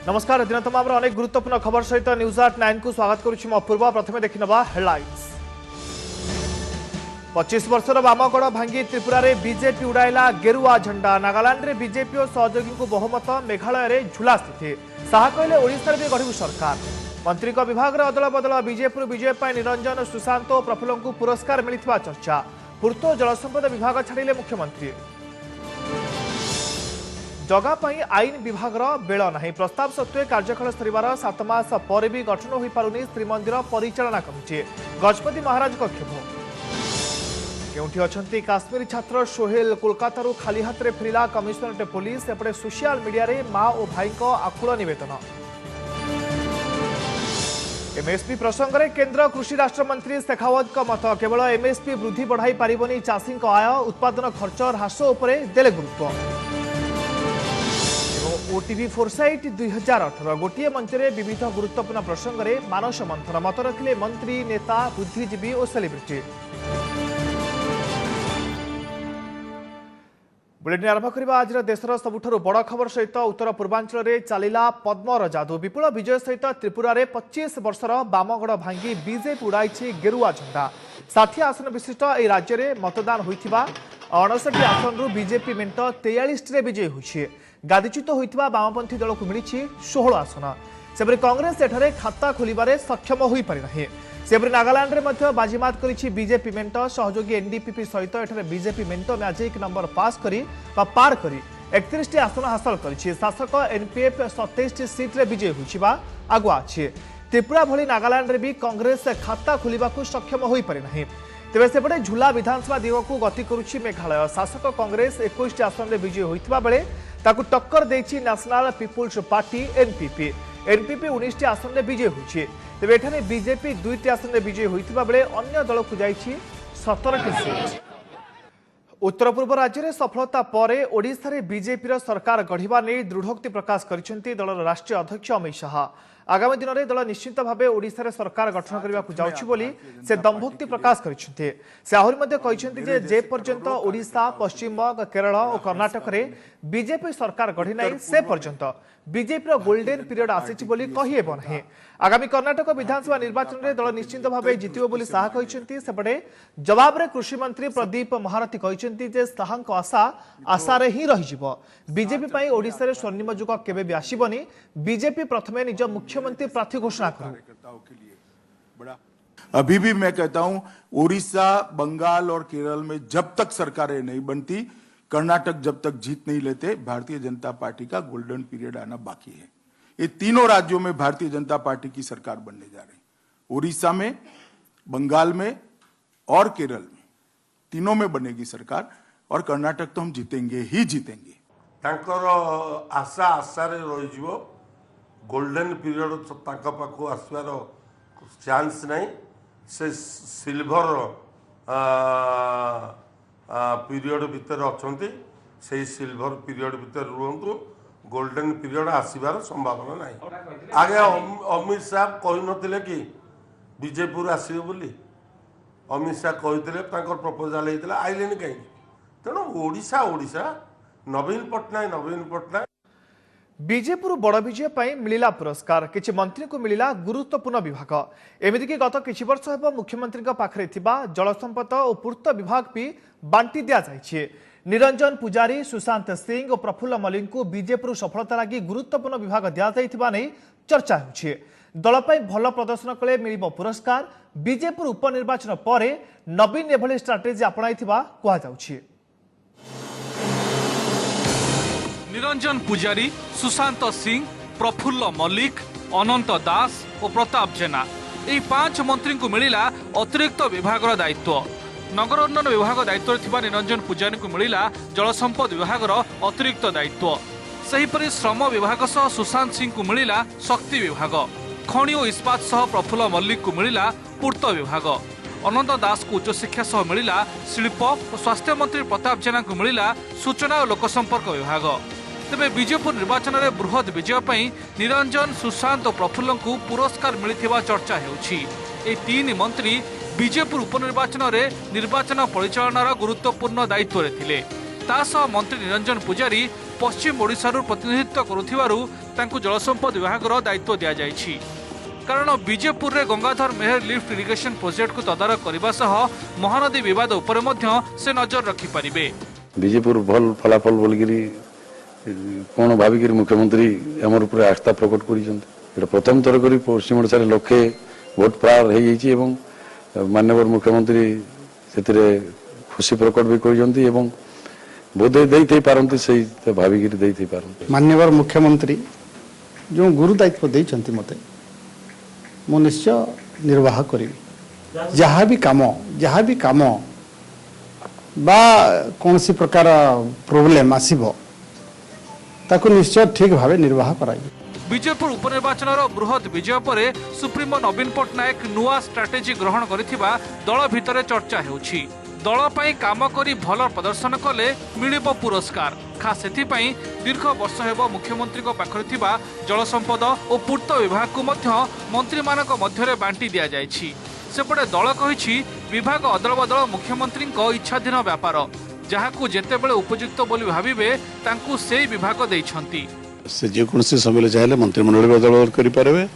नमस्कार दिन तमाम अनेक गुरुत्वपूर्ण खबर सहित न्यूज 8 को स्वागत करुच्ची अपूर्व। प्रथम देखा हेडलाइंस। 25 वर्षर वामगढ़ भांगी त्रिपुरा रे बीजेपी उड़ाइला गेरुआ झंडा। नागालैंड रे बीजेपी और सहयोगी को बहुमत। मेघालय रे झुला स्थिति। शाह कहले ओडिशा रे गढ़ी सरकार। मंत्री विभाग अदल बदल। बीजेपी विजय पर निरंजन सुशांत और प्रफुल्ल को पुरस्कार मिलता चर्चा। पूर्त और जलसंपद विभाग छाड़िले मुख्यमंत्री। जगापाई आईन विभाग बेल नहीं। प्रस्ताव सत्वे कार्यकाल सरिवार 7 मास पर भी गठन हो पारुनी श्रीमंदिर परिचालना कमिटी। गजपति महाराज को क्षोभ। केउठी अछंती काश्मीरी छात्र सोहेल। कोलकाता खाली हाथ में फेरला कमिशनरेट पुलिस। एपटे सोशल मीडिया रे मां और भाई को आकुल निवेदन। एमएसपी प्रसंग में केंद्र कृषि राष्ट्र मंत्री शेखावत का मत। केवल एमएसपी वृद्धि बढ़ाई पारिबनी चाषी आय। उत्पादन खर्च ह्रास उपरे देले गुरुत्व। ओटीवी फोरसाइट 2018 गोटे मंच में विविध गुरुत्वपूर्ण प्रसंग में मानस मंथन। मत रखिले मंत्री, नेता, बुद्धिजीवी और सेलिब्रिटी। बुलेटिन आरंभ करबा आज देशर सबुठारु बड़ खबर सहित उत्तर पूर्वांचल में चलिला पद्मर जादू। विपुल विजय सहित त्रिपुरा रे 25 वर्षर वामगढ़ भांगी बीजेपी उड़ाई गेरुआ झंडा। 60 आसन विशिष्ट यह राज्य में मतदान होता 59 आसन बीजेपी मेंट 43 रे विजयी होइछे। गादीच्युत होता वामपंथी दल को मिली 16 आसन। सेपरी कांग्रेस एठारे खाता खोलिबारे सक्षम हो पारि नाही। सेपरी नागालैंड में बाजीमात करिछि बीजेपी मेंट। सहयोगी एनडीपीपी सहित एठारे बीजेपी मेंट मैजिक नंबर पार करी 31 आसन हासिल करिछि। शासक एनपीएफ 27 सीट रे विजयी होइछिबा आगुआ अछि। त्रिपुरा भली नागालैंड रे भी कांग्रेस खाता खोलिबाकू सक्षम हो पारि नाही। तेज सेपटे झुला विधानसभा दिग को गति करुछि मेघालय। शासक कांग्रेस 21 आसन में विजयी होता बेले ताकू टक्कर देछि national people's party NPP. NPP 19 आसन में विजयी होइछि। तेबे एठाने बीजेपी 2 आसन में विजयी होता बेले अन्य दल को जाइछि 17 सीट। उत्तर पूर्व राज्य में सफलता पर ओडिशा रे बीजेपी सरकार गढ़िबा नै दृढ़ोक्ति प्रकाश करिसेंति दलर राष्ट्रीय अध्यक्ष अमित शाह। आगामी दिन में दल निश्चित भाव ओडिशा रे सरकार गठन करने जाउछि बोली से दंभोक्ति प्रकाश करिसेंति। से आहुरी मध्ये कहिसेंति जे पर्यंत ओडिशा, पश्चिम बंग, केरल और कर्नाटक रे बीजेपी सरकार गढ़ी नै से पर्यंत बीजेपी गोल्डेन पीरियड आसीछि बोली कहि हेबो नाही। आगामी कर्नाटक विधानसभा निर्वाचन में दल निश्चित भाव जितिबो बोली शाह कहिसेंति। सेपटे जवाब रे कृषि मंत्री प्रदीप महारथी कहिसेंति जे शाहक आशा रे ही रहि जिवो। बीजेपी पई ओडिशा रे स्वर्णिम युग केबे भी आसीबनी। बीजेपी प्रथमे निज मुख्यमंत्री प्रार्थी घोषणा करू। अभी भी मैं कहता हूं ओडिशा, बंगाल और केरल में जब तक सरकारें नहीं बनती, कर्नाटक जब तक जीत नहीं लेते, भारतीय जनता पार्टी का गोल्डन पीरियड आना बाकी है। ये तीनों राज्यों में भारतीय जनता पार्टी की सरकार बनने जा रही। ओडिशा में, बंगाल में और केरल में, तीनों में बनेगी सरकार। और कर्नाटक तो हम जीतेंगे ही जीतेंगे। आशा आशारे रही गोल्डन पीरियड पाखु आसवार चांस नहीं। से सिल्वर पीरियड भितर अच्छा से सिल्वर पीरियड भितर रुहतु। गोल्डन पीरियड आसबार संभावना नहीं। आगे अमित शाह कही नथिले कि बीजेपी आसवे बोली। अमित शाह कहते प्रपोजाल होता आइले कहीं। तेणु ओडिशा ओडिशा नवीन पट्टनायक बीजेपी बड़ विजय पर मिला पुरस्कार। किछि मंत्री को मिला गुरुत्वपूर्ण विभाग। एमितिकी गत किछि वर्ष हेब मुख्यमंत्री पाखरे थिबा जलसंपद और पूर्त विभाग भी बांटी दिया जाइछे। निरंजन पुजारी, सुशांत सिंह और प्रफुल्ल मल्लिक को बीजेपी सफलता लगी गुरुत्वपूर्ण विभाग दिया जाइथिबा नै चर्चा होछि। दल पई भल प्रदर्शन कले मिलिबो पुरस्कार। बीजेपी उपनिर्वाचन पर नवीन एभली स्ट्राटेजी अपनाइथिबा कुहा जाउछि। निरंजन पुजारी, सुशांत सिंह, प्रफुल्ल मल्लिक, अनंत दास और प्रताप जेना यह 5 मंत्री को मिला अतिरिक्त विभाग दायित्व। नगर उन्नयन विभाग दायित्व थिबा निरंजन पुजारी को मिला जलसंपद विभाग अतिरिक्त दायित्व। सेहीपरि श्रम विभाग सह सुशांत सिंह को मिला शक्ति विभाग। खनि और इस्पात सह प्रफुल्ल मल्लिक को मिला पूर्त विभाग। अनंत दास को उच्चशिक्षा सह मिला शिल्प और स्वास्थ्य मंत्री प्रताप जेना को मिला सूचना और लोकसंपर्क विभाग। तेबे बीजेपी निर्वाचन में बृहत विजय पर निरंजन, सुशांत और प्रफुल्ल को पुरस्कार मिलथिबा चर्चा हेउछि। ए 3 मंत्री बीजेपी उपनिर्वाचन में निर्वाचन परिचालनार गुरुत्वपूर्ण दायित्व रे थिले। मंत्री निरंजन पुजारी पश्चिम ओडिशारू प्रतिनिधित्व करुथिबारु तांकु जलसंपद विभागर दायित्व दिया जायछि। कारण बीजेपुर रे गंगाधर मेहर लिफ्ट इरिगेशन प्रोजेक्ट को तदारख करने सह महानदी विवाद उपरे मध्य से नजर रखि पारिबे। बीजेपुर भल फलाफल बोलिकी कौन भाविक मुख्यमंत्री आमर उपर आस्था प्रकट कर प्रथम थर कर पश्चिम ओडिशा लक्षे भोट प्रार हो माननीय मुख्यमंत्री से खुशी प्रकट भी कर बोधे दे पारती से भाविक दे पारती। माननीय मुख्यमंत्री जो गुरु दायित्व देते मते मु निश्चय निर्वाह करी जहाँ भी काम बा कौन सी प्रकार प्रोब्लेम आसीबो ताको निश्चय ठीक भाव निर्वाह कराई। बीजेपुर उपनिर्वाचन बृहत विजय पर सुप्रीमो नवीन पट्टनायक नुआ स्ट्राटेजी ग्रहण करिथिबा दल भितर चर्चा हेउछि। दल पई काम करी भल प्रदर्शन कले मिलिबो पुरस्कार। खास एथिपई दीर्घ वर्ष हेबो मुख्यमंत्री को पाखरे थिबा जलसंपद और पूर्त विभाग को मध्य मंत्री मानक मध्यरे बांटी दिया जायछि। सेपटे दल कहिछि विभाग अदल बदल मुख्यमंत्री इच्छाधीन व्यापार जहाकू जेतेबेले उपयुक्त बोली भाबिबे तांकू सेई विभाग दैछंती। से जेकोसी समय चाहे मंत्रिमंडल भी अदल बदल करें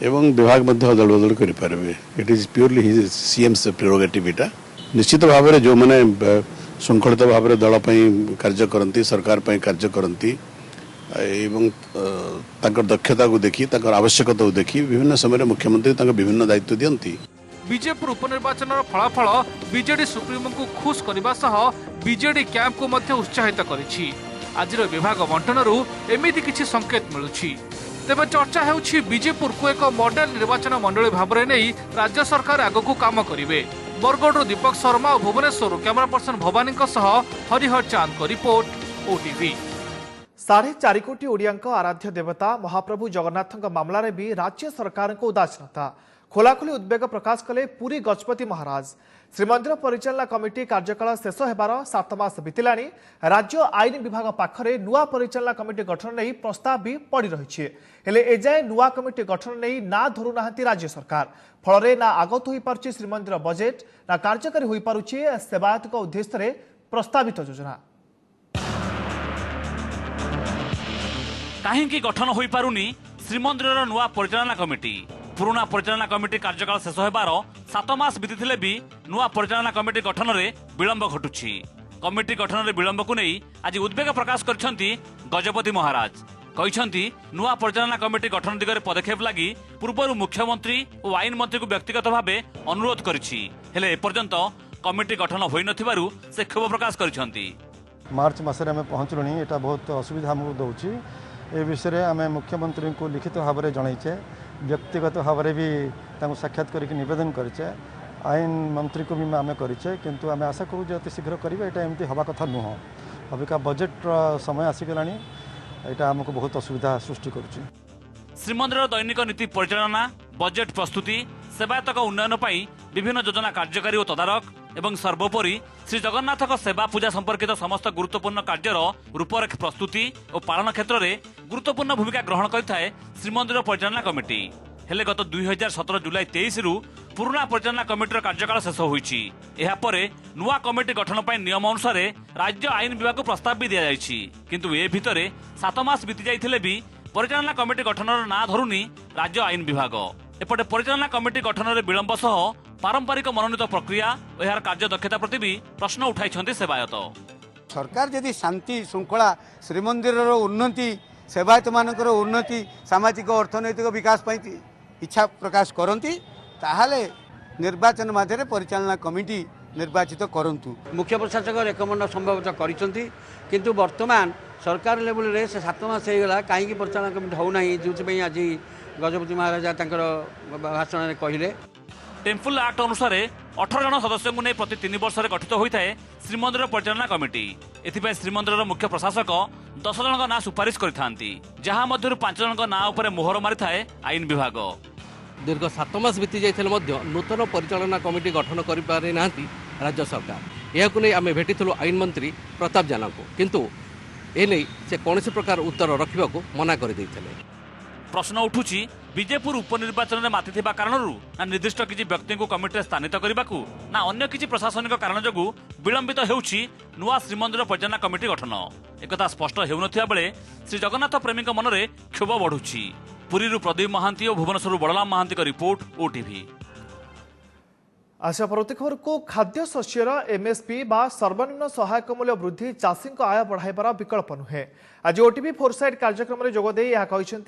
एवं विभाग अदल बदल करें। It is purely his CM's prerogative. इटा निश्चित भाव में जो मैंने श्रृंखलित भाव में दल कार्य करती सरकार कार्य करती दक्षता को देखी आवश्यकता को देखी विभिन्न समय मुख्यमंत्री विभिन्न दायित्व दियंती। बीजेपुर उपनिर्वाचन फलाफल बीजेडी सुप्रीमो को खुश करने सह बीजेडी कैंप को मध्य उत्साहित करिछि। आज विभाग बंटनरू एमिति किछि संकेत मिलुछि। तेबे चर्चा हेउछि बीजेपुर को एक मॉडल निर्वाचन मंडली भाव में नहीं राज्य सरकार आगकू काम करिवे। बरगढ़ दीपक शर्मा और भुवनेश्वर कैमरा पर्सन भवानी हरिहर चांद को रिपोर्ट ओटीवी। 4.5 कोटी ओडियांक आराध्य देवता महाप्रभु जगन्नाथ मामला भी राज्य सरकार उदासीनता खोलाखोली उद्वेग प्रकाश कले पुरी गजपति महाराज। श्रीमंदिर परिचालना कमिटी कार्यकाल शेष होबार 7 मास बीतिलानी। राज्य आईन विभाग पाखरे नुआ परिचालना कमिटी गठन नहीं प्रस्ताव भी पड़ी रही हेले एजाए नुआ कमिटी गठन नहीं ना धरू नाहंती राज्य सरकार। फल ना आगत हो पारुछि श्रीमंदिर बजेट ना कार्यकारी हो पारुछि सेवायत उद्देश्य प्रस्तावित योजना। कहीं गठन हो पारुनी श्रीमंदिर नुआ परिचालना कमिटी। पुराना परिचालना कमिटी कार्यकाल शेष होबार 7 मास बीती भी नुआ परिचालना कमिटी गठन में विलंब घटुछि। कमिटी गठन में विलंब को नहीं आज उद्वेग प्रकाश करछंती गजपति महाराज। कहिछंती नुआ परिचालना कमिटी गठन दिगरे पदक्षेप लगी पूर्व मुख्यमंत्री और आईन मंत्री को व्यक्तिगत भाव अनुरोध करिछि हेले एपर्यंत कमिटी गठन होई नथिबारु से क्षोभ प्रकाश करिछंती। मार्च मासरे आम पहुँचलुणी एटा बहुत असुविधा आमको दौची। ए विषय में आम मुख्यमंत्री को लिखित भाव में जनईचे व्यक्तिगत भाव में भी साक्षात करके निवेदन करें आईन मंत्री को भी आम करें किंतु आम आशा करूँ जो अति शीघ्र करेंगे यहाँ एमती हवा कथा नुह। अबिका बजेट समय आसीगला यहाँ आमको बहुत असुविधा सृष्टि करुच्ची। श्रीमंदिर दैनिक नीति परिचालना बजेट प्रस्तुति सेवायतक उन्नयन पर विभिन्न योजना कार्यकारी और तदारख एवं सर्वोपरि श्री जगन्नाथ सेवा पूजा संपर्कित समस्त गुरुत्वपूर्ण कार्यर रूपरेख प्रस्तुति और पालन क्षेत्र में गुरुत्वपूर्ण भूमिका ग्रहण करिथाए श्रीमंदिर परिचालना कमिटी। हेले गत 2017 जुलाई 23 रु पुराना परिचालना कमिटीर कार्यकाल शेष होईछि। एहा परे नुआ कमिटी गठन पर नियम अनुसार राज्य आईन विभाग को प्रस्ताव भी दिया जायछि किंतु ए भितरे 7 मास बीती जाइथिले भी परिचालना कमिटी गठनर ना धरुनी राज्य आईन विभाग। एपटे परिचालना कमिटी गठन में विलंब सह पारंपरिक मनोनीत प्रक्रिया और यार कार्य दक्षता प्रति भी प्रश्न उठाई सेवायत। सरकार यदि शांति श्रृंखला श्रीमंदिर उन्नति सेवायत मानकर उन्नति सामाजिक अर्थनैतिक विकास इच्छा प्रकाश करती ताहले निर्वाचन माध्यम परिचालना कमिटी निर्वाचित करंतु। मुख्य प्रशासक रेकमेंड संभवतः करिसंती किंतु वर्तमान सरकार लेवल रे से 7 मास होगला कहीं परिचालना कमिटी होना जो आज गजपति महाराज भाषण में कहले। टेम्पल एक्ट अनुसार 18 जन सदस्य को नहीं प्रति 3 वर्ष गठित होता है श्रीमंदिर परिचालना कमिटी। एथिपाई श्रीमंदिर मुख्य प्रशासक 10 जन ना सुपारिश करथांती जहां मध्यरु 5 जन ना ऊपर मोहर मारी थाए आईन विभाग। दीर्घ 7 मास बीती जाइथिले मध्य नूतन परिचालना कमिटी गठन करि पारि नांती राज्य सरकार। यहाकु नै आमे भेटिथिलु आईन मंत्री प्रताप जाना को किंतु ए नै से कोनोसी प्रकार उत्तर रखिबाकू मना करि दैथिले। प्रश्न उठुछि बीजेपुर उपनिर्वाचन में मातिथिबा कारणरू ना निर्दिष्ट किछि व्यक्ति को कमिटी स्थानित करबाकू ना अन्य किछि प्रशासनिक कारण जोगु विलंबित हेउछि नुआ श्रीमंदिर परिचालना कमिटी गठन एकथा स्पष्ट हेउनथिया बेले श्री जगन्नाथ प्रेमी मनरे क्षोभ बढ़ुछि। पुरीरू प्रदीप महांती और भुवनेश्वर बड़लाम महांती का रिपोर्ट ओटीवी। आशा परवर्ती खबर को खाद्य शस्यर एमएसपी बा सर्वनिम्न सहायक मूल्य वृद्धि चाषी आय बढ़ाइबार विकल्प नुहे। आज ओटीवी फोरसाइट कार्यक्रम में जोगदे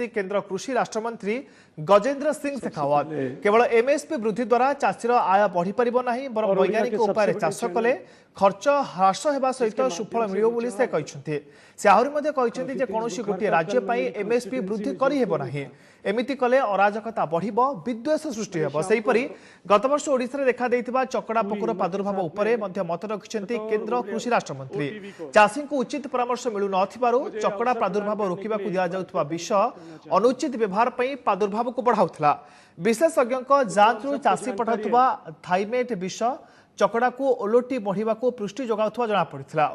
केंद्र कृषि राष्ट्रमंत्री गजेंद्र सिंह शेखावत केवल एमएसपी वृद्धि द्वारा चाषीर आय बढ़ी पारिब नाही बरं वैज्ञानिक उपाय चाष कले खर्च ह्रास होगा सहित सुफल मिल से कहते। से आहरी कहते जे कौन गोटे राज्य एमएसपी वृद्धि करना एमिति कले अराजकता बढ़ विद्वेष सृष्टि होब। सेहीपरि गत वर्ष ओडिशा रे देखा देइथिबा चकड़ा पोकर प्रादुर्भाव उपरे मध्य मत रखिसेंति केंद्र कृषि राष्ट्रमंत्री। चाषी को उचित परामर्श मिलु नथिबारु चकड़ा प्रादुर्भाव रोकिबाकू दिया जाउथबा विष अनुचित व्यवहार पई प्रादुर्भाव को बढ़ाउथला। विशेषज्ञ जांचरू चाषी पठाउथबा थाइमेट विष चकड़ा को ओलोटी बढ़िबा को पुष्टि जोगाउथबा जणा पड़िथिला।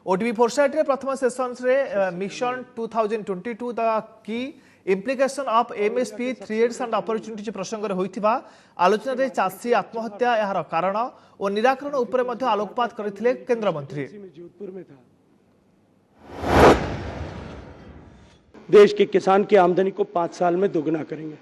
ओटीवी फोरसाइट रे प्रथम सेशन रे mission 2022 the key implication of MSP threads and opportunities प्रसंग रे होइथिबा आलोचना रे चाषी आत्महत्या यार कारण और निराकरण उपरे मध्ये आलोकपात करथिले केंद्र मंत्री। देश के किसान की आमदनी को 5 साल में दोगुना करेंगे।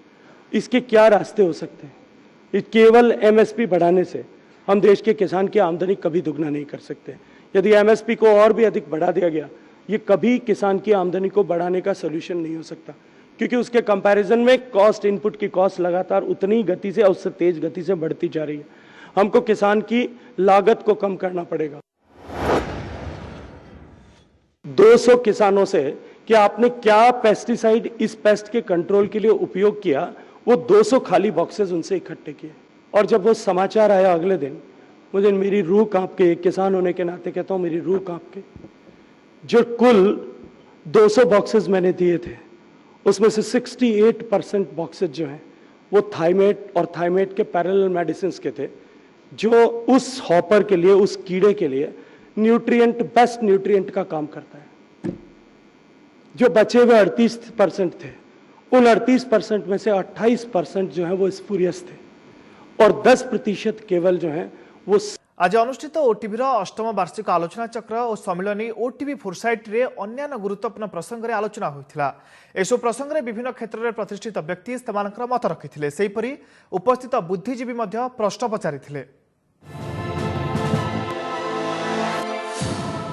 इसके क्या रास्ते हो सकते हैं? केवल एमएसपी बढ़ाने से हम देश के किसान की आमदनी कभी दोगुना नहीं कर सकते। यदि एमएसपी को और भी अधिक बढ़ा दिया गया, ये कभी किसान की आमदनी को बढ़ाने का सोल्यूशन नहीं हो सकता, क्योंकि उसके कंपैरिजन में कॉस्ट इनपुट की कॉस्ट लगातार उतनी गति से और उससे तेज गति से बढ़ती जा रही है। हमको किसान की लागत को कम करना पड़ेगा। 200 किसानों से कि आपने क्या पेस्टिसाइड इस पेस्ट के कंट्रोल के लिए उपयोग किया, वो 200 खाली बॉक्सेस उनसे इकट्ठे किए। और जब वो समाचार आया अगले दिन, मुझे मेरी रूह कांप के, एक किसान होने के नाते कहता हूं मेरी रूह कांप के, जो कुल 200 बॉक्सेस मैंने दिए थे उसमें से 68% बॉक्सेस जो हैं वो थाइमेट और थाइमेट के पैरेलल मेडिसिन के थे, जो उस हॉपर के लिए, उस कीड़े के लिए न्यूट्रिएंट, बेस्ट न्यूट्रिएंट का काम करता है। जो बचे हुए 38% थे, उन 38% में से 28% जो है वो स्पूरियस थे और 10% केवल जो है वो। आज अनुष्ठित ओटीवी अष्टम वार्षिक आलोचना चक्र और सम्मिलनी ओटीवी फोरसाइट रे अन्य गुरुत्वपूर्ण प्रसंग रे आलोचना होइथिला। एसो प्रसंग रे विभिन्न क्षेत्र रे प्रतिष्ठित व्यक्ति सेमानकर मत रखिथिले। सेहीपरि उपस्थित बुद्धिजीवी मध्य प्रश्न पचारिथिले।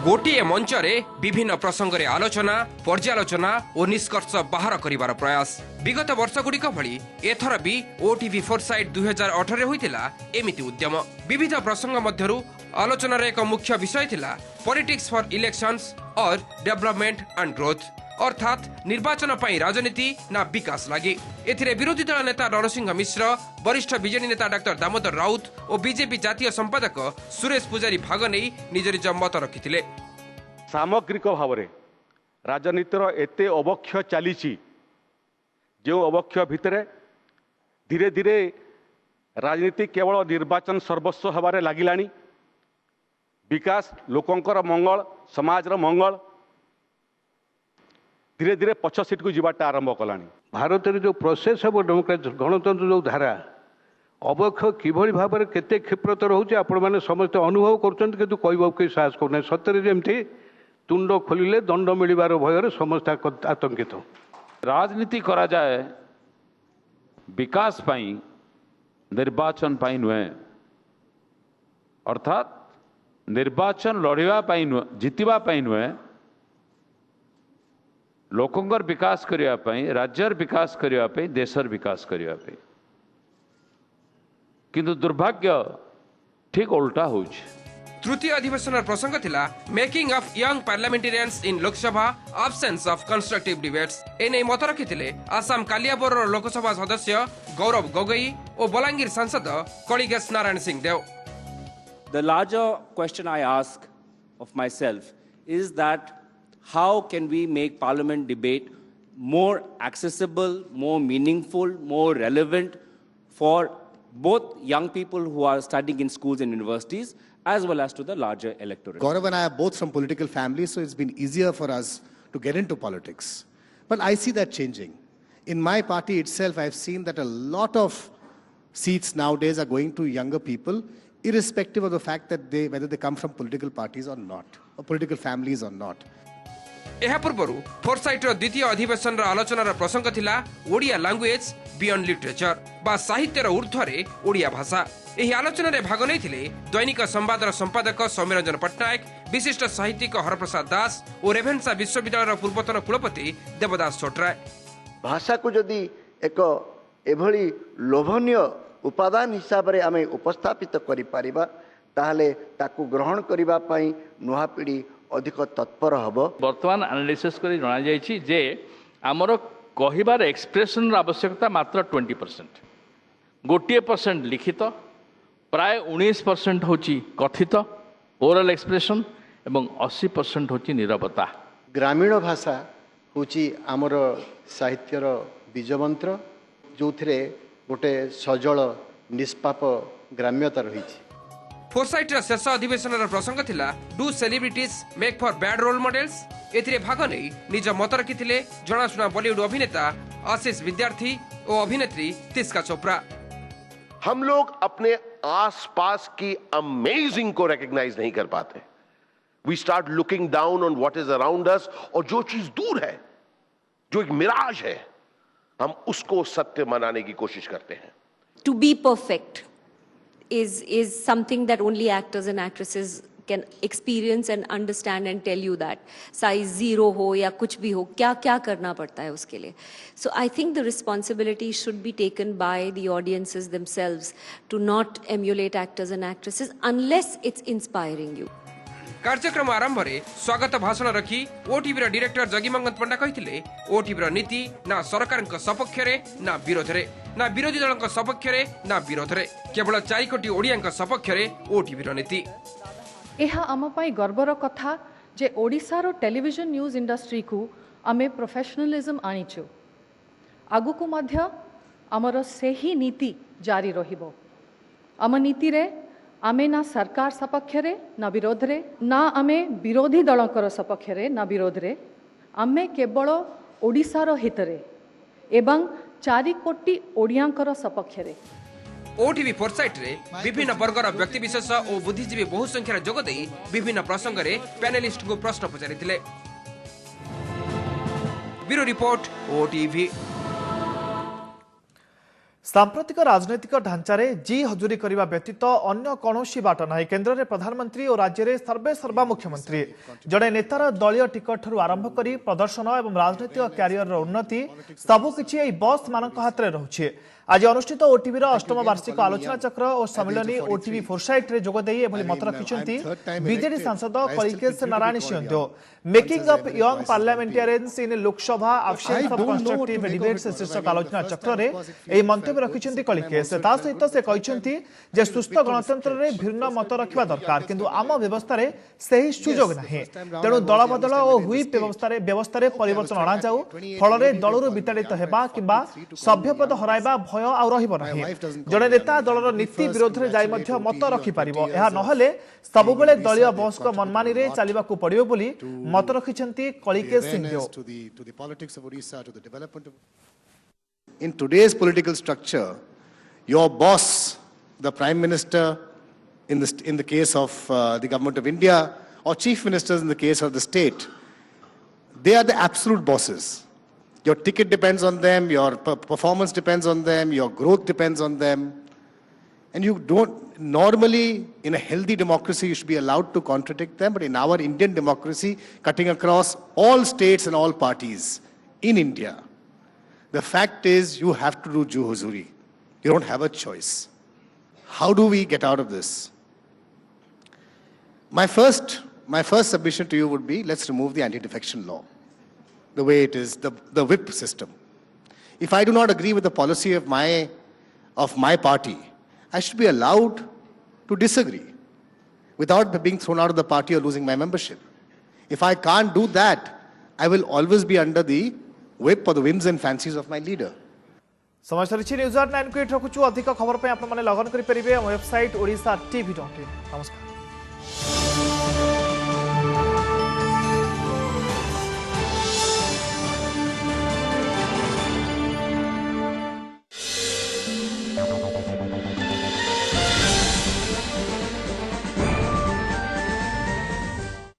गोटे मंच रे विभिन्न प्रसंग रे आलोचना, पर्यालोचना और निष्कर्ष बाहर करिवार प्रयास। विगत वर्ष गुड़िक भली एथर भी ओटीवी फोरसाइट 2018 रे होइतिला एमिति उद्यम। विविध प्रसंग मध्यरु आलोचना रे एक मुख्य विषय थिला पॉलिटिक्स फॉर इलेक्शंस और डेवलपमेंट एंड ग्रोथ, अर्थात निर्वाचन पई राजनीति ना विकास लगी। एथिरे विरोधी दल नेता नरसिंह मिश्र, वरिष्ठ बीजेडी नेता डॉक्टर दामोदर राउत और बीजेपी जातीय संपादक सुरेश पुजारी भाग नहीं निज निज मत रखिथिले। सामग्रिक भाव में राजनीतिर एते अवक्ष चली, जो अवक्ष भितर धीरे धीरे राजनीति केवल निर्वाचन सर्वस्व हबारे लागिलानी। विकास, लोकंकर मंगल, समाजर मंगल धीरे धीरे पछ सीट को जीवाटा आरंभ कलानी। भारत जो प्रोसेस हम डेमोक्रेसी गणतंत्र जो धारा अवक्ष किभली भाव में केते क्षिप्रतर होचे आपण माने समस्त अनुभव करछन, किंतु कहबो के साहस करने सतरे जेमथि तुंड खोलिले दंड मिलिबार भयर समस्त आतंकित। राजनीति करा जाए विकास पाई, निर्वाचन पाई नुहे, अर्थात निर्वाचन लड़िबा पाई नुहे, जितिबा पाई नुहे, लोकंगर विकास करिया पाई, राज्यर विकास करिया पाई, देशर विकास करिया पाई। किंतु दुर्भाग्य ठीक उल्टा होउछ। तृतीय अधिवेशन प्रसंग थिला making of young parliamentarians in Lok Sabha, absence of constructive debates. एने मत रखिथिले आसाम कालियाबोर लोकसभा सदस्य गौरव गोगोई और बलांगीर सांसद कलिगेश नारायण सिंह देव। The larger question I ask of myself is that how can we make parliament debate more accessible, more meaningful, more relevant for both young people who are studying in schools and universities as well as to the larger electorate. Gaurav and I are both from political families, so it's been easier for us to get into politics. But I see that changing. In my party itself, I've seen that a lot of seats nowadays are going to younger people, irrespective of the fact that whether they come from political parties or not, or political families or not. ଏହା ପୂର୍ବରୁ ଫୋରସାଇଟ୍ର ଦ୍ୱିତୀୟ ଅଧିବେଶନର ଆଲୋଚନାର ପ୍ରସଙ୍ଗ ଥିଲା Odia language beyond literature ବା ସାହିତ୍ୟର ଊର୍ଦ୍ଧ୍ୱରେ ଓଡ଼ିଆ ଭାଷା। ଏହି ଆଲୋଚନାରେ ଭାଗ ନେଇଥିଲେ ଦୈନିକ ସମ୍ବାଦର ସମ୍ପାଦକ ସୌମ୍ୟରଞ୍ଜନ ପଟ୍ଟନାୟକ, ବିଶିଷ୍ଟ ସାହିତ୍ୟିକ ହରପ୍ରସାଦ ଦାସ ଓ ରେଭେନ୍ସା ବିଶ୍ୱବିଦ୍ୟାଳୟର ପୂର୍ବତନ କୁଳପତି ଦେବଦାସ ଛୋଟରାୟ। ଭାଷାକୁ ଯଦି ଏକ ଏଭଳି ଲୋଭନୀୟ ଉପାଦାନ ହିସାବରେ ଆମେ ଉପସ୍ଥାପିତ କରିପାରିବା ତାହେଲେ ତାକୁ ଗ୍ରହଣ କରିବା ପାଇଁ ନୂଆ ପିଢ଼ି अधिक तत्पर हम। बर्तमान एनालिसिस करी जणा जायछि जे हमर कहिबार एक्सप्रेशन आवश्यकता मात्र 20%, 1% लिखित, प्राय 19% होची कथित ओरल एक्सप्रेशन एवं 80% होची निरवता। ग्रामीण भाषा होची आमर साहित्यर बीजमंत्र जो थिरे गोटे सजल निष्पाप ग्राम्यता रही। फोरसाइट्र शेष अधिवेशन प्रसंग थिला do celebrities make for bad role models. एथिरे भाग नहीं निज मत रखिथिले जनाशुना बॉलीवुड अभिनेता आशीष विद्यार्थी और अभिनेत्री तिस्का चोपड़ा। हम लोग अपने आसपास की अमेजिंग को रिकॉग्नाइज नहीं कर पाते। We start looking down on what is around us, और जो चीज दूर है, जो एक मिराज है, हम उसको सत्य मनाने की कोशिश करते हैं। To be perfect is something that only actors and actresses can experience and understand and tell you that size 0 हो या कुछ भी हो, क्या क्या करना पड़ता है उसके लिए। So I think the responsibility should be taken by the audiences themselves to not emulate actors and actresses unless it's inspiring you. कार्यक्रम आरंभ रे स्वागत भाषण रखी ओटीवी डायरेक्टर जगीमंगत पंडा कहिथिले ओटीवी नीति ना सरकार सपक्ष रे ना विरोध रे, ना विरोधी दल सपक्ष रे ना विरोध रे, केवल 4 कोटी ओडिया सपक्ष रे ओटीवी नीति। यह आम पाई गर्वर कथा जे ओडिशार टेलीविजन न्यूज इंडस्ट्री को आमे प्रोफेशनलिज्म आनीचु। आगु को मध्य आमर सेही नीति जारी रहिबो। आम नीति रे आमे ना सरकार सपक्ष रे ना विरोध रे, ना आमे विरोधी दलकर सपक्ष रे ना विरोध रे, आमे केवल ओडिशार हित रे एवं 4 कोटी ओडियांकर सपक्ष रे। ओटीवी फोरसाइट रे विभिन्न वर्गर व्यक्तिविशेष और बुद्धिजीवी बहु संख्यार जोग देई विभिन्न प्रसंग रे पैनलिस्ट को प्रश्न पचारिथिले। Bureau report OTV. सांप्रतिक राजनैतिक ढांचारे जी हजूरी करने व्यतीत अन्य कौनसी बाट ना। केन्द्र में प्रधानमंत्री और राज्य में सर्वे सर्वा मुख्यमंत्री जड़े नेतार दलीय टिकट आरंभ कर प्रदर्शन और राजनैतिक क्यारियर उन्नति सबकि बस मान हाथ में रही। आज अनुष्ठित ओटीवी अष्टम वार्षिक आलोचना चक्र और सम्मिलनी ओटीवी फोरसाइट रे जोगदे एभली मत रखिछंती बीजेडी सांसद Kalikesh Narayan Singhdeo. Making up young parliamentarians in Lok Sabha absence of constructive debates शीर्षक आलोचना चक्र रे एही मंतव्य रखिछंती कलिकेश। ता सहित से कहिछंती जे सुस्थ गणतंत्र रे भिन्न मत रखिबा दरकार, किंतु आम व्यवस्था रे सही सुजोग नाही। तेणु दल बदल और हुईप व्यवस्था रे परिवर्तन अणा जाऊ, फल रे दलरु विताड़ित हेबा किंबा सभ्यपद हराइबा भय आउ रहिबो नाही। जड़े नेता दलर नीति विरोध रे जाई मध्य मत रखि परिबो। एहा नहले सबुबेले दलीय बस को मनमानी रे चलिबाकू पड़िबो बोली मत रखिछंती Kalikesh Singhdeo. In today's political structure, your boss, the Prime Minister in the case of the Government of India, or Chief Ministers in the case of the state, they are the absolute bosses. Your ticket depends on them, your performance depends on them, your growth depends on them. And you don't, normally in a healthy democracy, you should be allowed to contradict them, but in our Indian democracy, cutting across all states and all parties in India, the fact is you have to do juhuzuri. You don't have a choice. How do we get out of this? My first submission to you would be, let's remove the anti-defection law, the way it is, the whip system. If I do not agree with the policy of my party, I should be allowed to disagree without being thrown out of the party or losing my membership. If I can't do that, I will always be under the whip or the whims and fancies of my leader. समय सरी news 9 को रखुचु। अधिक खबर पे आपण माने log in करि परिबे वेबसाइट ओडिशा tv.in। नमस्कार।